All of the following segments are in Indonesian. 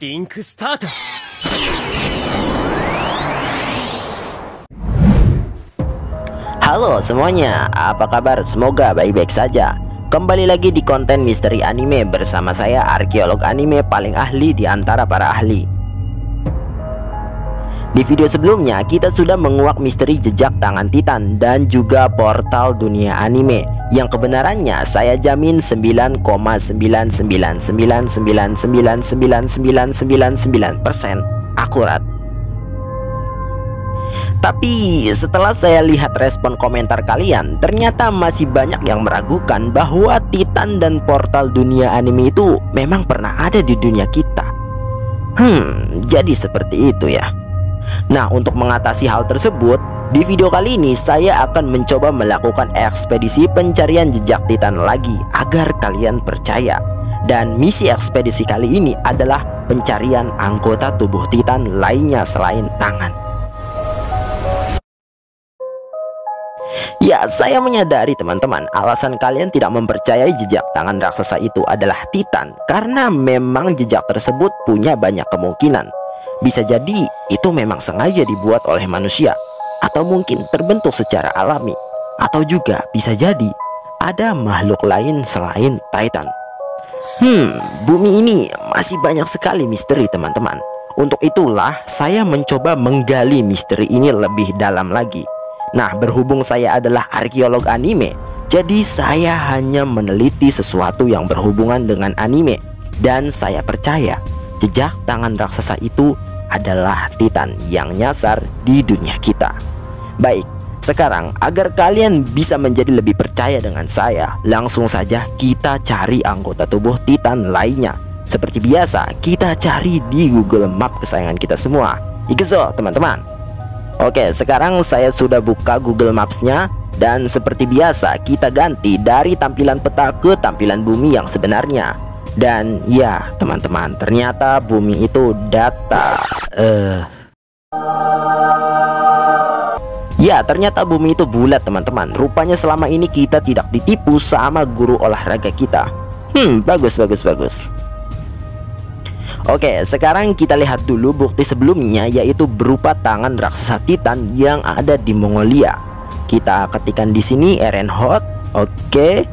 リンクスタート。 Halo semuanya, apa kabar? Semoga baik-baik saja. Kembali lagi di konten misteri anime bersama saya, arkeolog anime paling ahli di antara para ahli. Di video sebelumnya kita sudah menguak misteri jejak tangan Titan dan juga portal dunia anime yang kebenarannya saya jamin 9,99999999999% akurat. Tapi setelah saya lihat respon komentar kalian, ternyata masih banyak yang meragukan bahwa Titan dan portal dunia anime itu memang pernah ada di dunia kita. Jadi seperti itu ya. Nah, untuk mengatasi hal tersebut, di video kali ini saya akan mencoba melakukan ekspedisi pencarian jejak Titan lagi agar kalian percaya. Dan misi ekspedisi kali ini adalah pencarian anggota tubuh Titan lainnya selain tangan. Ya, saya menyadari teman-teman, alasan kalian tidak mempercayai jejak tangan raksasa itu adalah Titan karena memang jejak tersebut punya banyak kemungkinan. Bisa jadi itu memang sengaja dibuat oleh manusia, atau mungkin terbentuk secara alami, atau juga bisa jadi ada makhluk lain selain Titan. Bumi ini masih banyak sekali misteri teman-teman. Untuk itulah saya mencoba menggali misteri ini lebih dalam lagi. Nah, berhubung saya adalah arkeolog anime, jadi saya hanya meneliti sesuatu yang berhubungan dengan anime. Dan saya percaya jejak tangan raksasa itu adalah Titan yang nyasar di dunia kita. Baik, sekarang agar kalian bisa menjadi lebih percaya dengan saya, langsung saja kita cari anggota tubuh Titan lainnya. Seperti biasa, kita cari di Google Map kesayangan kita semua. Ikuzo teman-teman. Oke, sekarang saya sudah buka Google Maps-nya. Dan seperti biasa, kita ganti dari tampilan peta ke tampilan bumi yang sebenarnya. Dan ya teman-teman, ternyata bumi itu data Ya, ternyata bumi itu bulat teman-teman. Rupanya selama ini kita tidak ditipu sama guru olahraga kita. Bagus. Oke, sekarang kita lihat dulu bukti sebelumnya, yaitu berupa tangan raksasa Titan yang ada di Mongolia. Kita ketikkan di sini Ehrenhot. Oke.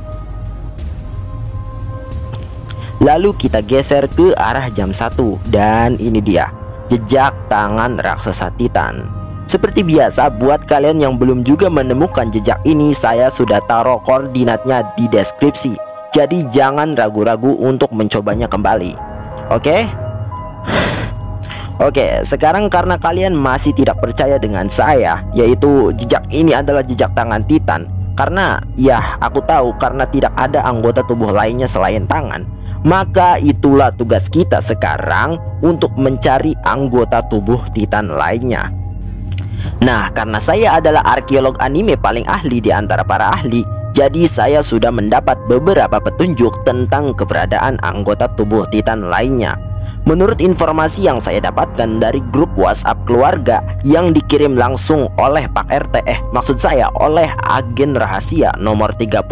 Lalu kita geser ke arah jam 1. Dan ini dia, jejak tangan raksasa Titan. Seperti biasa, buat kalian yang belum juga menemukan jejak ini, saya sudah taruh koordinatnya di deskripsi. Jadi jangan ragu-ragu untuk mencobanya kembali. Oke? Oke, sekarang karena kalian masih tidak percaya dengan saya, yaitu jejak ini adalah jejak tangan Titan, karena ya aku tahu karena tidak ada anggota tubuh lainnya selain tangan, maka itulah tugas kita sekarang untuk mencari anggota tubuh Titan lainnya. Nah, karena saya adalah arkeolog anime paling ahli di antara para ahli, jadi saya sudah mendapat beberapa petunjuk tentang keberadaan anggota tubuh Titan lainnya. Menurut informasi yang saya dapatkan dari grup WhatsApp keluarga yang dikirim langsung oleh Pak RT, maksud saya oleh agen rahasia nomor 30,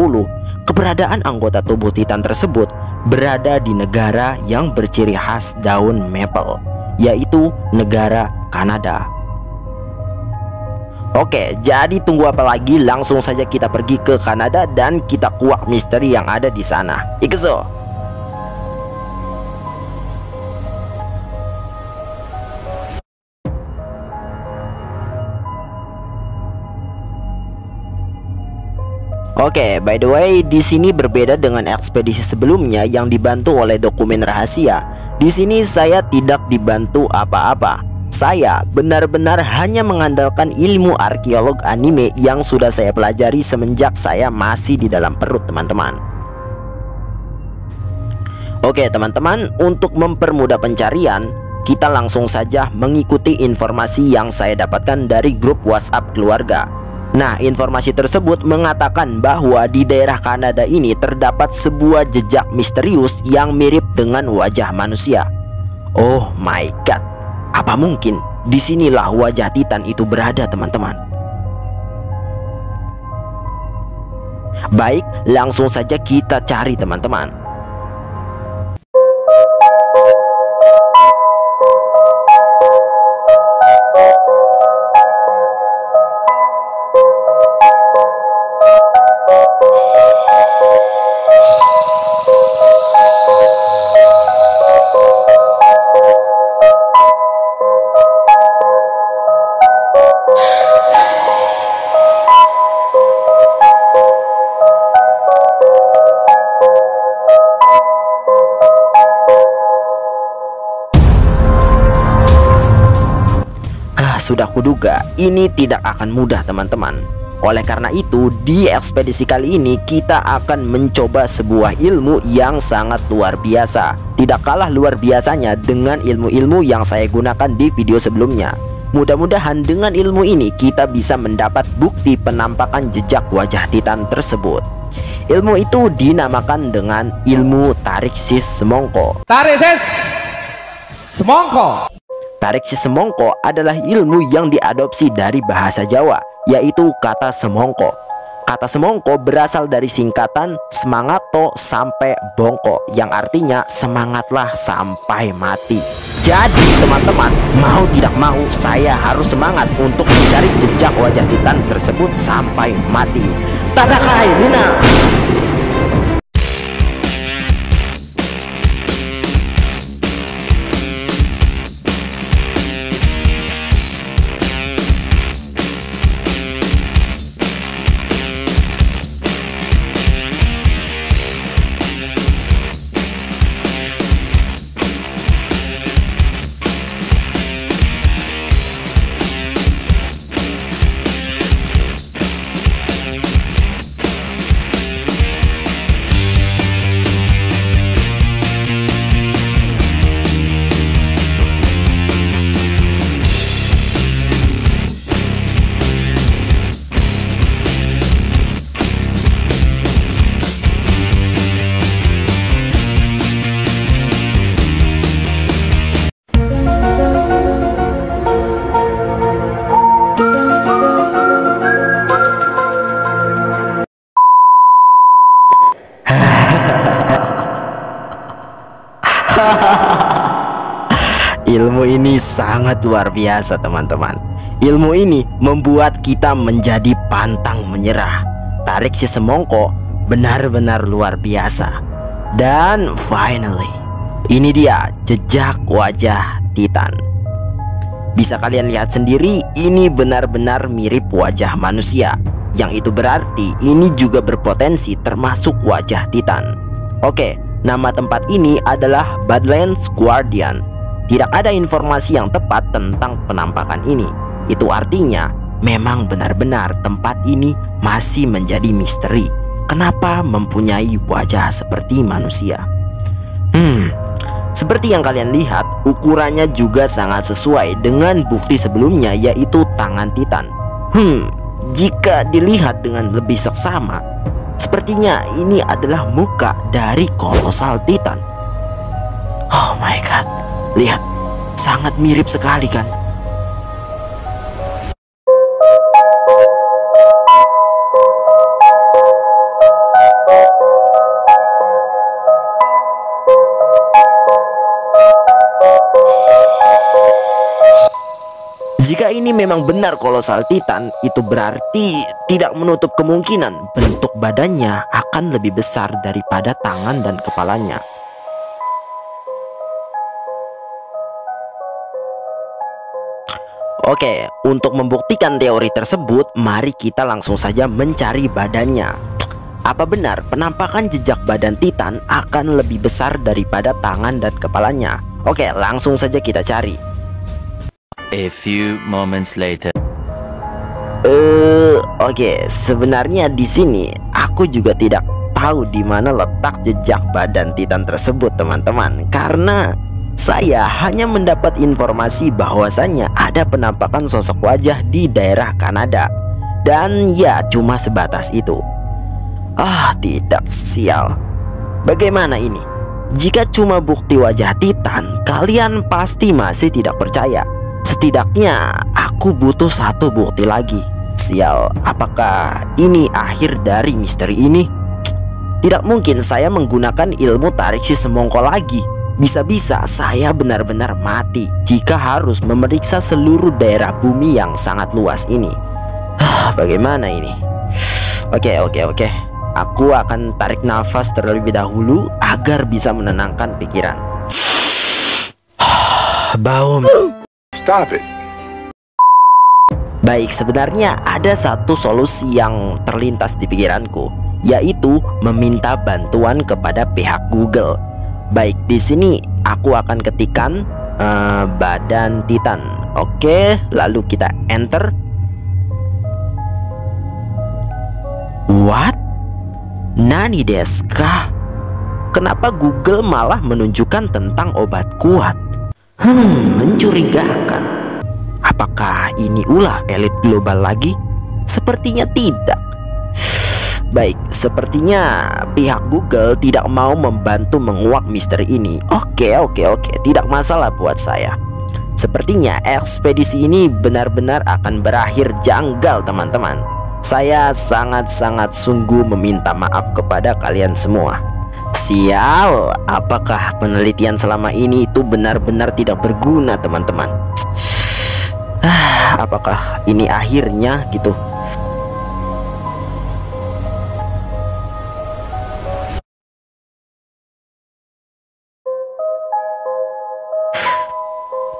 keberadaan anggota tubuh Titan tersebut berada di negara yang berciri khas daun maple, yaitu negara Kanada. Oke, jadi tunggu apa lagi? Langsung saja kita pergi ke Kanada dan kita kuak misteri yang ada di sana. Ikuzo. Oke, by the way, di sini berbeda dengan ekspedisi sebelumnya yang dibantu oleh dokumen rahasia. Di sini saya tidak dibantu apa-apa. Saya benar-benar hanya mengandalkan ilmu arkeolog anime yang sudah saya pelajari semenjak saya masih di dalam perut teman-teman. Oke teman-teman, untuk mempermudah pencarian, kita langsung saja mengikuti informasi yang saya dapatkan dari grup WhatsApp keluarga. Nah, informasi tersebut mengatakan bahwa di daerah Kanada ini terdapat sebuah jejak misterius yang mirip dengan wajah manusia. Oh my god, apa mungkin disinilah wajah Titan itu berada teman-teman? Baik, langsung saja kita cari teman-teman. sudah kuduga, ini tidak akan mudah teman-teman. Oleh karena itu, di ekspedisi kali ini kita akan mencoba sebuah ilmu yang sangat luar biasa. Tidak kalah luar biasanya dengan ilmu-ilmu yang saya gunakan di video sebelumnya. Mudah-mudahan dengan ilmu ini kita bisa mendapat bukti penampakan jejak wajah Titan tersebut. Ilmu itu dinamakan dengan ilmu tarik sis semongko. Tarik sis semongko. Tarik sis semongko adalah ilmu yang diadopsi dari bahasa Jawa, yaitu kata semongko. Kata semongko berasal dari singkatan semangato sampai bongko, yang artinya semangatlah sampai mati. Jadi teman-teman, mau tidak mau saya harus semangat untuk mencari jejak wajah Titan tersebut sampai mati. Tadakai Mina. Ilmu ini sangat luar biasa teman-teman. Ilmu ini membuat kita menjadi pantang menyerah. Tarik si semongko benar-benar luar biasa. Dan finally, ini dia jejak wajah Titan. Bisa kalian lihat sendiri, ini benar-benar mirip wajah manusia. Yang itu berarti ini juga berpotensi termasuk wajah Titan. Oke, nama tempat ini adalah Badlands Guardian. Tidak ada informasi yang tepat tentang penampakan ini. Itu artinya memang benar-benar tempat ini masih menjadi misteri. Kenapa mempunyai wajah seperti manusia? Seperti yang kalian lihat, ukurannya juga sangat sesuai dengan bukti sebelumnya, yaitu tangan Titan. Jika dilihat dengan lebih seksama, sepertinya ini adalah muka dari kolosal Titan. Oh my god, lihat, sangat mirip sekali kan? Jika ini memang benar kolosal Titan, itu berarti tidak menutup kemungkinan bentuk badannya akan lebih besar daripada tangan dan kepalanya. Oke, untuk membuktikan teori tersebut, mari kita langsung saja mencari badannya. Apa benar penampakan jejak badan Titan akan lebih besar daripada tangan dan kepalanya? Oke, langsung saja kita cari. A few moments later. Oke, sebenarnya di sini aku juga tidak tahu di mana letak jejak badan Titan tersebut, teman-teman, karena saya hanya mendapat informasi bahwasannya ada penampakan sosok wajah di daerah Kanada. Dan ya, cuma sebatas itu. Tidak, sial. Bagaimana ini? Jika cuma bukti wajah Titan, kalian pasti masih tidak percaya. Setidaknya aku butuh satu bukti lagi. Sial, apakah ini akhir dari misteri ini? Tidak mungkin saya menggunakan ilmu tarik si semongko lagi. Bisa-bisa saya benar-benar mati jika harus memeriksa seluruh daerah bumi yang sangat luas ini. Bagaimana ini? Oke. Aku akan tarik nafas terlebih dahulu agar bisa menenangkan pikiran. Bau. Stop it. Baik, sebenarnya ada satu solusi yang terlintas di pikiranku, yaitu meminta bantuan kepada pihak Google. Baik, di sini aku akan ketikkan badan Titan. Oke, lalu kita enter. What? Nani desu ka? Kenapa Google malah menunjukkan tentang obat kuat? Mencurigakan. Apakah ini ulah elit global lagi? Sepertinya tidak. Baik, sepertinya pihak Google tidak mau membantu menguak misteri ini. Oke, tidak masalah buat saya. Sepertinya ekspedisi ini benar-benar akan berakhir janggal, teman-teman. Saya sangat-sangat sungguh meminta maaf kepada kalian semua. Sial, apakah penelitian selama ini itu benar-benar tidak berguna, teman-teman? Apakah ini akhirnya gitu?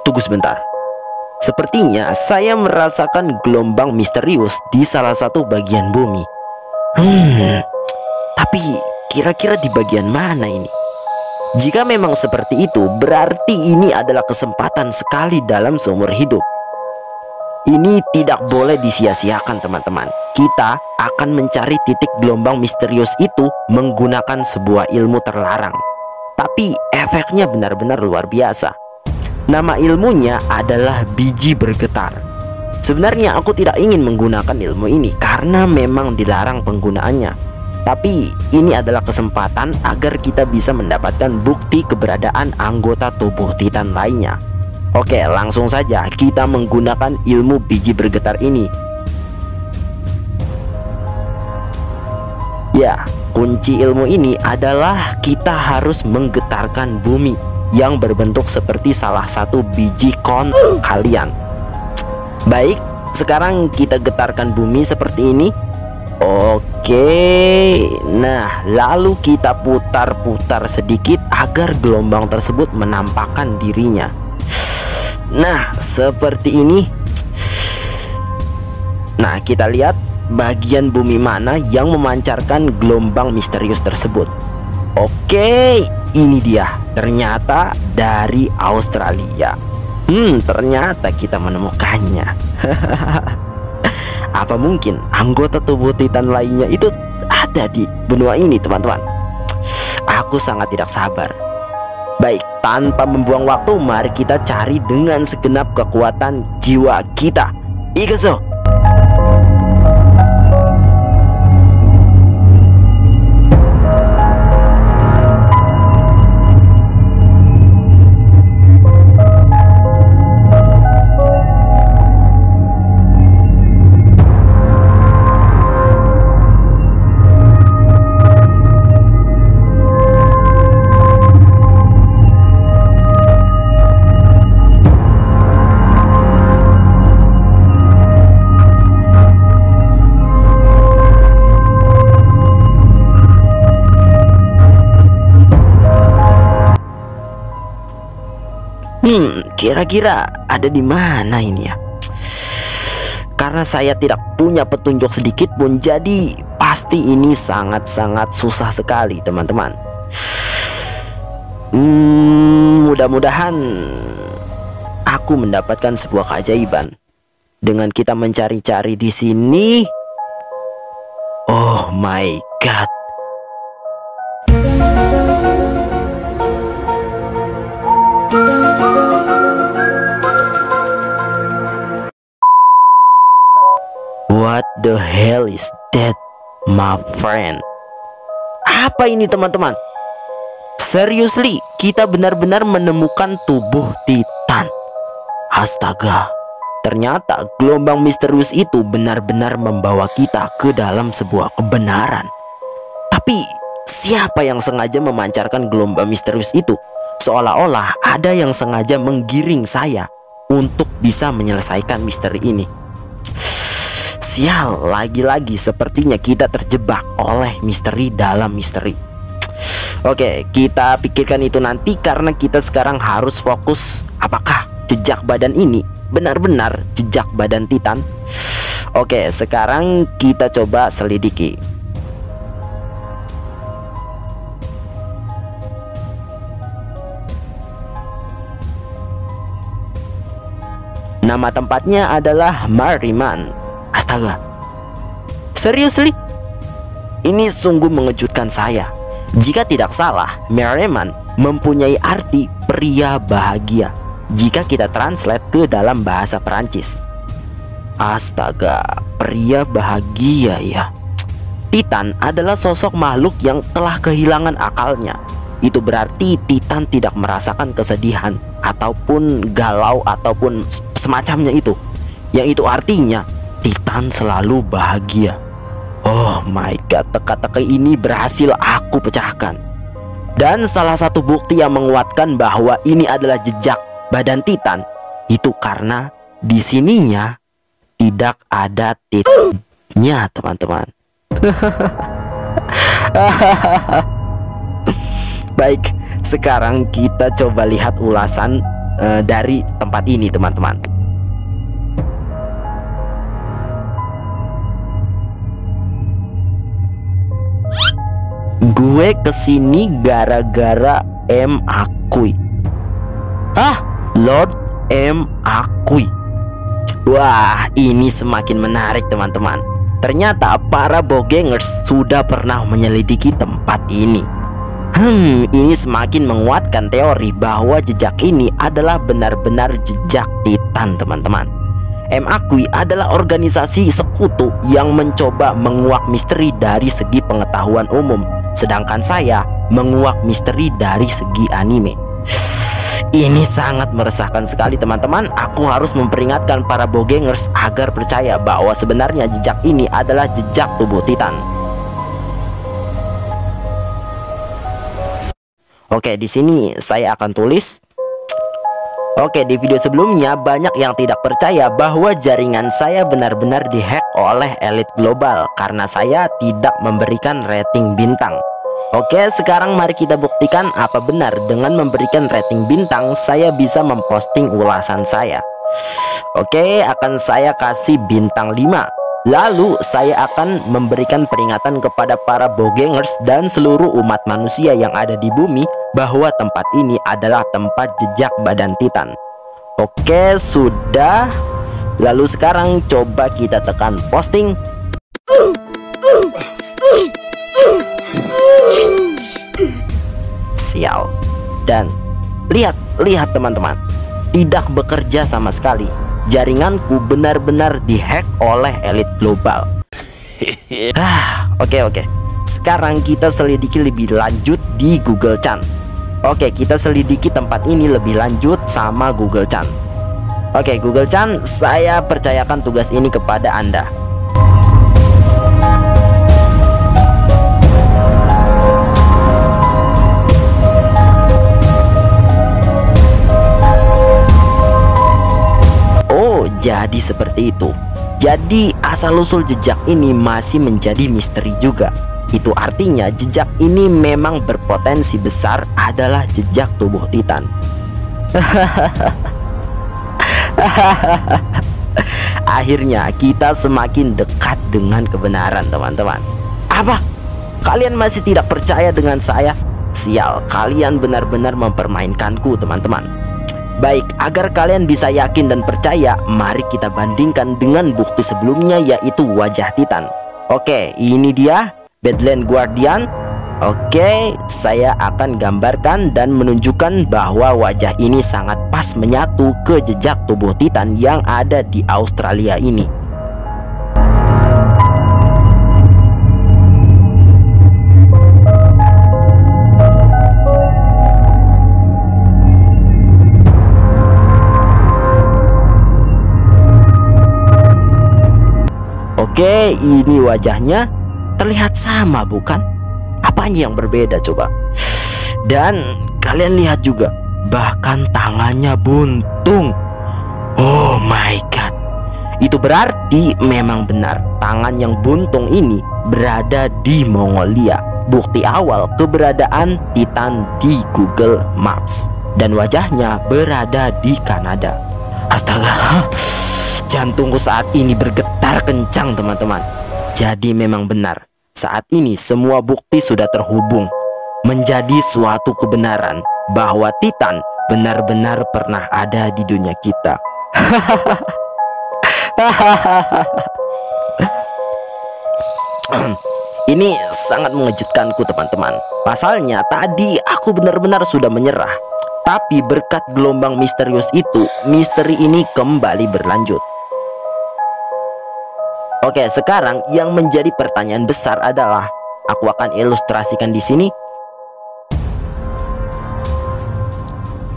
Tunggu sebentar. Sepertinya saya merasakan gelombang misterius di salah satu bagian bumi. Tapi kira-kira di bagian mana ini? Jika memang seperti itu, berarti ini adalah kesempatan sekali dalam seumur hidup. Ini tidak boleh disia-siakan, teman-teman. Kita akan mencari titik gelombang misterius itu menggunakan sebuah ilmu terlarang. Tapi efeknya benar-benar luar biasa. Nama ilmunya adalah biji bergetar. Sebenarnya aku tidak ingin menggunakan ilmu ini karena memang dilarang penggunaannya. Tapi ini adalah kesempatan agar kita bisa mendapatkan bukti keberadaan anggota tubuh Titan lainnya. Oke, langsung saja kita menggunakan ilmu biji bergetar ini. Ya, kunci ilmu ini adalah kita harus menggetarkan bumi yang berbentuk seperti salah satu biji kon kalian. Baik, sekarang kita getarkan bumi seperti ini. Oke, nah lalu kita putar-putar sedikit agar gelombang tersebut menampakkan dirinya. Nah, seperti ini. Nah, kita lihat bagian bumi mana yang memancarkan gelombang misterius tersebut. Oke, ini dia. Ternyata dari Australia. Ternyata kita menemukannya. Apa mungkin anggota tubuh Titan lainnya itu ada di benua ini, teman-teman? Aku sangat tidak sabar. Baik, tanpa membuang waktu, mari kita cari dengan segenap kekuatan jiwa kita. Ikuzo. Kira-kira ada di mana ini ya? Karena saya tidak punya petunjuk sedikit pun, jadi pasti ini sangat-sangat susah sekali, teman-teman. Mudah-mudahan aku mendapatkan sebuah keajaiban dengan kita mencari-cari di sini. Oh my god. What the hell is that, my friend? Apa ini, teman-teman? Seriously, kita benar-benar menemukan tubuh Titan. Astaga, ternyata gelombang misterius itu benar-benar membawa kita ke dalam sebuah kebenaran. Tapi siapa yang sengaja memancarkan gelombang misterius itu? Seolah-olah ada yang sengaja menggiring saya untuk bisa menyelesaikan misteri ini. Sial, lagi-lagi sepertinya kita terjebak oleh misteri dalam misteri. Oke, kita pikirkan itu nanti karena kita sekarang harus fokus. Apakah jejak badan ini benar-benar jejak badan Titan? Oke, sekarang kita coba selidiki. Nama tempatnya adalah Mariman. Astaga, seriously? Ini sungguh mengejutkan saya. Jika tidak salah, Mariman mempunyai arti pria bahagia jika kita translate ke dalam bahasa Perancis. Astaga, pria bahagia ya. Titan adalah sosok makhluk yang telah kehilangan akalnya. Itu berarti Titan tidak merasakan kesedihan ataupun galau ataupun semacamnya itu. Yang itu artinya Titan selalu bahagia. Oh my god, teka-teki ini berhasil aku pecahkan. Dan salah satu bukti yang menguatkan bahwa ini adalah jejak badan Titan itu karena di sininya tidak ada titiknya, teman-teman. Baik, sekarang kita coba lihat ulasan dari tempat ini, teman-teman. Gue kesini gara-gara M akui. Lord M akui. Wah, ini semakin menarik, teman-teman. Ternyata para bogengers sudah pernah menyelidiki tempat ini. Ini semakin menguatkan teori bahwa jejak ini adalah benar-benar jejak Titan, teman-teman. M akui adalah organisasi sekutu yang mencoba menguak misteri dari segi pengetahuan umum, sedangkan saya menguak misteri dari segi anime. Ini sangat meresahkan sekali, teman-teman. Aku harus memperingatkan para bogengers agar percaya bahwa sebenarnya jejak ini adalah jejak tubuh Titan. Oke, di sini saya akan tulis. Oke, di video sebelumnya banyak yang tidak percaya bahwa jaringan saya benar-benar dihack oleh elit global karena saya tidak memberikan rating bintang. Oke, sekarang mari kita buktikan apa benar dengan memberikan rating bintang saya bisa memposting ulasan saya. Oke, akan saya kasih bintang 5. Lalu saya akan memberikan peringatan kepada para bogengers dan seluruh umat manusia yang ada di bumi bahwa tempat ini adalah tempat jejak badan Titan. Oke, sudah. Lalu sekarang coba kita tekan posting. Sial. Dan lihat teman-teman, tidak bekerja sama sekali. Jaringanku benar-benar dihack oleh elit global. Oke. Sekarang kita selidiki lebih lanjut di Google Chan. Oke, kita selidiki tempat ini lebih lanjut sama Google Chan. Oke, Google Chan, saya percayakan tugas ini kepada Anda. Jadi seperti itu. Jadi asal-usul jejak ini masih menjadi misteri juga. Itu artinya jejak ini memang berpotensi besar adalah jejak tubuh Titan. Akhirnya kita semakin dekat dengan kebenaran, teman-teman. Apa? Kalian masih tidak percaya dengan saya? Sial, kalian benar-benar mempermainkanku, teman-teman. Baik, agar kalian bisa yakin dan percaya, mari kita bandingkan dengan bukti sebelumnya, yaitu wajah Titan. Oke, ini dia Badland Guardian. Oke, saya akan gambarkan dan menunjukkan bahwa wajah ini sangat pas menyatu ke jejak tubuh Titan yang ada di Australia ini. Oke, ini wajahnya terlihat sama, bukan? Apanya yang berbeda coba? Dan kalian lihat juga, bahkan tangannya buntung. Oh my god. Itu berarti memang benar tangan yang buntung ini berada di Mongolia. Bukti awal keberadaan Titan di Google Maps. Dan wajahnya berada di Kanada. Astaga, jantungku saat ini bergetar kencang, teman-teman. Jadi memang benar, saat ini semua bukti sudah terhubung menjadi suatu kebenaran bahwa Titan benar-benar pernah ada di dunia kita. Ini sangat mengejutkanku teman-teman. Pasalnya tadi aku benar-benar sudah menyerah. Tapi berkat gelombang misterius itu, misteri ini kembali berlanjut. Oke, sekarang yang menjadi pertanyaan besar adalah, aku akan ilustrasikan di sini.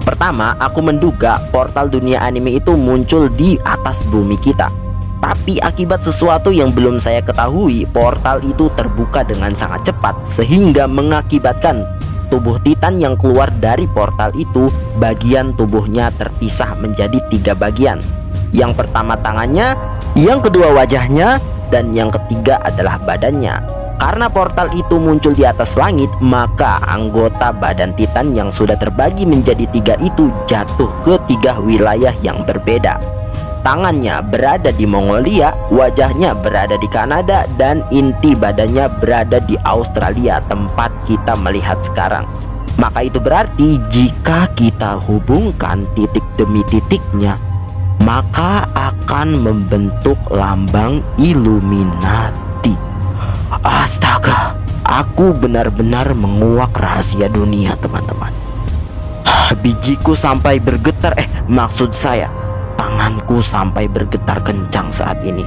Pertama, aku menduga portal dunia anime itu muncul di atas bumi kita. Tapi akibat sesuatu yang belum saya ketahui, portal itu terbuka dengan sangat cepat sehingga mengakibatkan tubuh Titan yang keluar dari portal itu, bagian tubuhnya terpisah menjadi 3 bagian. Yang pertama tangannya, yang kedua wajahnya, dan yang ketiga adalah badannya. Karena portal itu muncul di atas langit, maka anggota badan Titan yang sudah terbagi menjadi 3 itu jatuh ke 3 wilayah yang berbeda. Tangannya berada di Mongolia, wajahnya berada di Kanada, dan inti badannya berada di Australia, tempat kita melihat sekarang. Maka itu berarti jika kita hubungkan titik demi titiknya, maka akan membentuk lambang Illuminati. Astaga, aku benar-benar menguak rahasia dunia teman-teman. Bijiku sampai bergetar, maksud saya tanganku sampai bergetar kencang saat ini.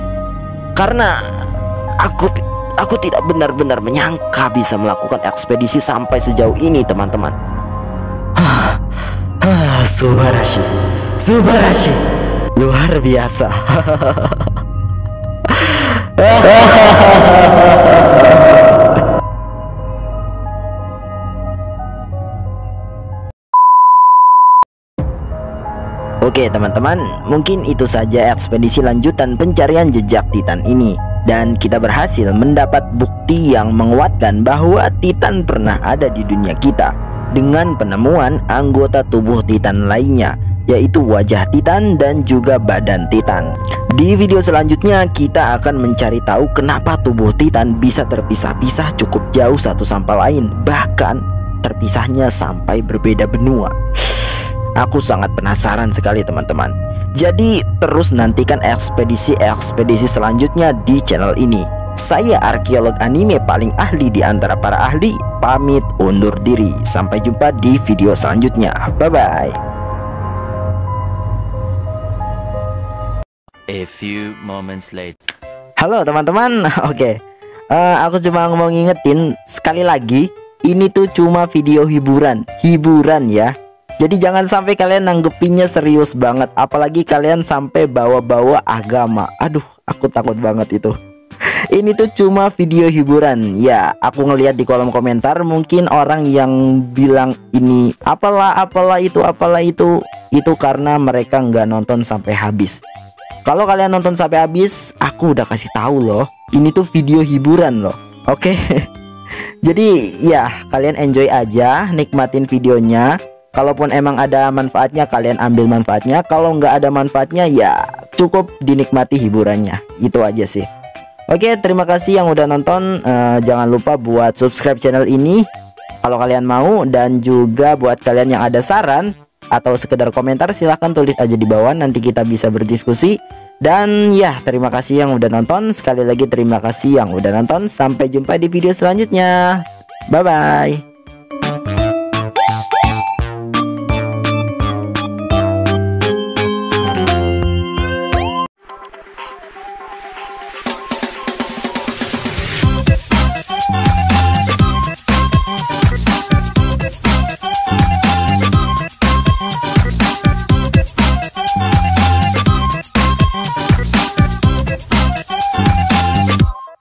Karena aku tidak benar-benar menyangka bisa melakukan ekspedisi sampai sejauh ini teman-teman. Subarashi, subarashi, luar biasa. Oke teman-teman, mungkin itu saja ekspedisi lanjutan pencarian jejak Titan ini. Dan kita berhasil mendapat bukti yang menguatkan bahwa Titan pernah ada di dunia kita, dengan penemuan anggota tubuh Titan lainnya, yaitu wajah Titan dan juga badan Titan. Di video selanjutnya kita akan mencari tahu kenapa tubuh Titan bisa terpisah-pisah cukup jauh satu sama lain, bahkan terpisahnya sampai berbeda benua. Aku sangat penasaran sekali teman-teman. Jadi terus nantikan ekspedisi-ekspedisi selanjutnya di channel ini. Saya arkeolog anime paling ahli di antara para ahli, pamit undur diri. Sampai jumpa di video selanjutnya. Bye-bye. A few moments later. Halo teman-teman. Oke, aku cuma mau ngingetin sekali lagi, ini tuh cuma video hiburan ya. Jadi jangan sampai kalian nanggepinnya serius banget, apalagi kalian sampai bawa-bawa agama. Aduh, aku takut banget itu. Ini tuh cuma video hiburan. Ya, aku ngelihat di kolom komentar mungkin orang yang bilang ini apalah itu karena mereka nggak nonton sampai habis. Kalau kalian nonton sampai habis, aku udah kasih tahu loh, ini tuh video hiburan loh. Oke. Jadi ya, kalian enjoy aja, nikmatin videonya. Kalaupun emang ada manfaatnya, kalian ambil manfaatnya. Kalau nggak ada manfaatnya, ya cukup dinikmati hiburannya. Itu aja sih. Oke, terima kasih yang udah nonton. Jangan lupa buat subscribe channel ini kalau kalian mau. Dan juga buat kalian yang ada saran atau sekedar komentar, silahkan tulis aja di bawah. Nanti kita bisa berdiskusi. Dan ya, terima kasih yang udah nonton. Sekali lagi terima kasih yang udah nonton. Sampai jumpa di video selanjutnya. Bye-bye.